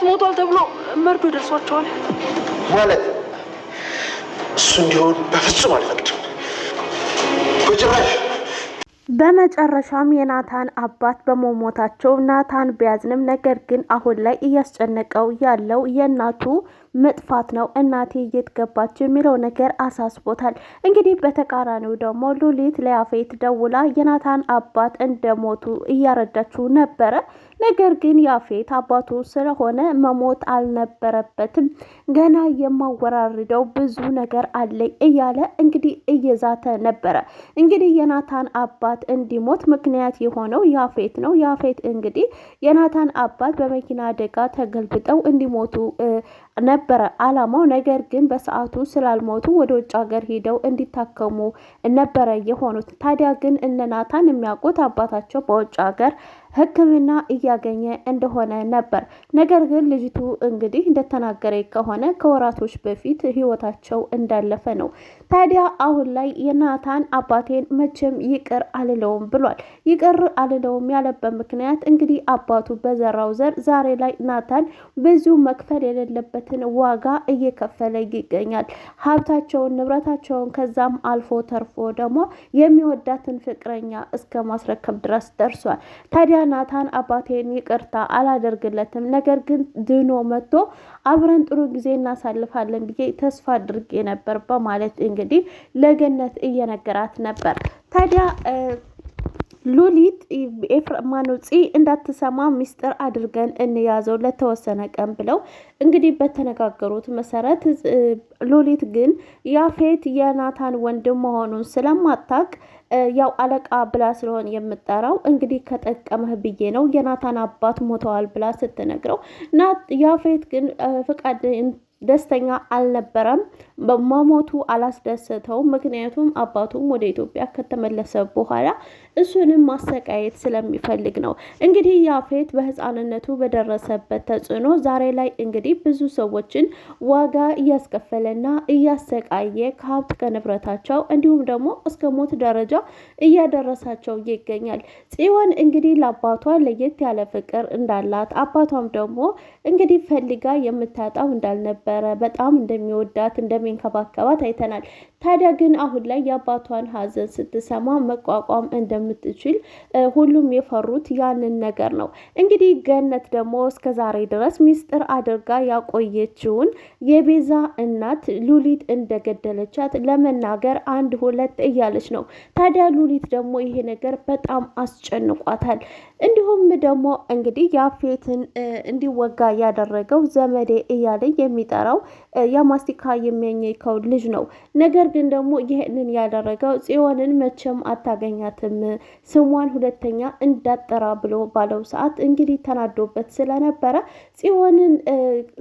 አባት ሞቷል ተብሎ መርዶ ደርሷቸዋል። ማለት እሱ እንዲሆን በፍጹም አልፈቅድም በጭራሽ። በመጨረሻም የናታን አባት በመሞታቸው ናታን ቢያዝንም ነገር ግን አሁን ላይ እያስጨነቀው ያለው የእናቱ መጥፋት ነው። እናቴ የት ገባች የሚለው ነገር አሳስቦታል። እንግዲህ በተቃራኒው ደግሞ ሉሊት ለያፌት ደውላ የናታን አባት እንደሞቱ እያረዳችው ነበረ። ነገር ግን ያፌት አባቱ ስለሆነ መሞት አልነበረበትም፣ ገና የማወራርደው ብዙ ነገር አለኝ እያለ እንግዲህ እየዛተ ነበረ። እንግዲህ የናታን አባት እንዲሞት ምክንያት የሆነው ያፌት ነው። ያፌት እንግዲህ የናታን አባት በመኪና አደጋ ተገልብጠው እንዲሞቱ ነበረ አላማው። ነገር ግን በሰዓቱ ስላልሞቱ ወደ ውጭ ሀገር ሄደው እንዲታከሙ ነበረ የሆኑት። ታዲያ ግን እነ ናታን የሚያውቁት አባታቸው በውጭ ሀገር ሕክምና እያገኘ እንደሆነ ነበር። ነገር ግን ልጅቱ እንግዲህ እንደተናገረ ከሆነ ከወራቶች በፊት ህይወታቸው እንዳለፈ ነው። ታዲያ አሁን ላይ የናታን አባቴን መቼም ይቅር አልለውም ብሏል። ይቅር አልለውም ያለበት ምክንያት እንግዲህ አባቱ በዘራው ዘር ዛሬ ላይ ናታን ብዙ መክፈል የሌለበትን ዋጋ እየከፈለ ይገኛል። ሀብታቸውን፣ ንብረታቸውን ከዛም አልፎ ተርፎ ደግሞ የሚወዳትን ፍቅረኛ እስከ ማስረከብ ድረስ ደርሷል። ታዲያ ናታን አባቴን ይቅርታ አላደርግለትም፣ ነገር ግን ድኖ መጥቶ አብረን ጥሩ ጊዜ እናሳልፋለን ብዬ ተስፋ አድርጌ ነበር በማለት እንግዲህ ለገነት እየነገራት ነበር። ታዲያ ሉሊት ማኖፂ እንዳትሰማ ሚስጥር አድርገን እንያዘው ለተወሰነ ቀን ብለው እንግዲህ በተነጋገሩት መሰረት ሉሊት ግን ያፌት የናታን ወንድም መሆኑን ስለማታቅ ያው አለቃ ብላ ስለሆነ የምጠራው እንግዲህ ከጠቀመህ ብዬ ነው የናታን አባት ሞተዋል ብላ ስትነግረው ያፌት ግን ፍቃድ ደስተኛ አልነበረም። በመሞቱ አላስደሰተውም። ምክንያቱም አባቱም ወደ ኢትዮጵያ ከተመለሰ በኋላ እሱንም ማሰቃየት ስለሚፈልግ ነው። እንግዲህ ያፌት በህፃንነቱ በደረሰበት ተጽዕኖ ዛሬ ላይ እንግዲህ ብዙ ሰዎችን ዋጋ እያስከፈለና እያሰቃየ ከሀብት ከንብረታቸው እንዲሁም ደግሞ እስከ ሞት ደረጃ እያደረሳቸው ይገኛል። ጽዮን እንግዲህ ለአባቷ ለየት ያለ ፍቅር እንዳላት አባቷም ደግሞ እንግዲህ ፈልጋ የምታጣው እንዳልነበረ በጣም እንደሚወዳት እንደሚንከባከባት አይተናል። ታዲያ ግን አሁን ላይ የአባቷን ሀዘን ስትሰማ መቋቋም እንደምትችል ሁሉም የፈሩት ያንን ነገር ነው። እንግዲህ ገነት ደግሞ እስከ ዛሬ ድረስ ሚስጥር አድርጋ ያቆየችውን የቤዛ እናት ሉሊት እንደገደለቻት ለመናገር 1-2 እያለች ነው። ታዲያ ሉሊት ደግሞ ይሄ ነገር በጣም አስጨንቋታል። እንዲሁም ደግሞ እንግዲህ ያፌትን እንዲወጋ ያደረገው ዘመዴ እያለ የሚጠራው የማስቲካ የሚያኘከው ልጅ ነው። ነገር ግን ደግሞ ይህንን ያደረገው ጽዮንን መቼም አታገኛትም፣ ስሟን ሁለተኛ እንዳጠራ ብሎ ባለው ሰዓት እንግዲህ ተናዶበት ስለነበረ ጽዮንን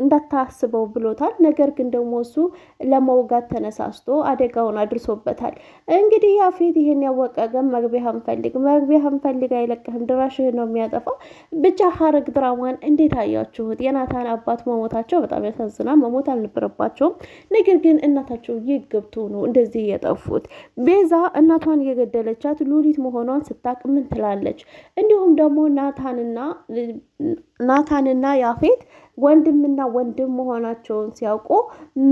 እንዳታስበው ብሎታል። ነገር ግን ደግሞ እሱ ለመውጋት ተነሳስቶ አደጋውን አድርሶበታል። እንግዲህ ያፌት ይሄን ያወቀ ግን መግቢያህን ፈልግ አይለቅህም፣ ድራሽህን ነው የሚያጠፋው። ብቻ ሐረግ ድራማን እንዴት አያችሁት? የናታን አባት መሞታቸው በጣም ያሳዝናል። መሞት አልነበረባቸውም። ነገር ግን እናታቸው ይገብቱ ነው እንደዚህ የጠፉት። ቤዛ እናቷን የገደለቻት ሉሊት መሆኗን ስታቅ ምን ትላለች? እንዲሁም ደግሞ ናታንና ያፌት ወንድምና ወንድም መሆናቸውን ሲያውቁ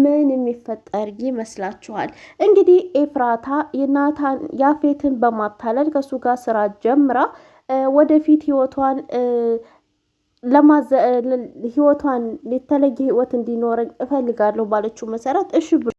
ምን የሚፈጠር ይመስላችኋል? እንግዲህ ኤፍራታ ያፌትን በማታለል ከሱ ጋር ስራ ጀምራ ወደፊት ህይወቷን የተለየ ህይወት እንዲኖረኝ እፈልጋለሁ ባለችው መሰረት እሺ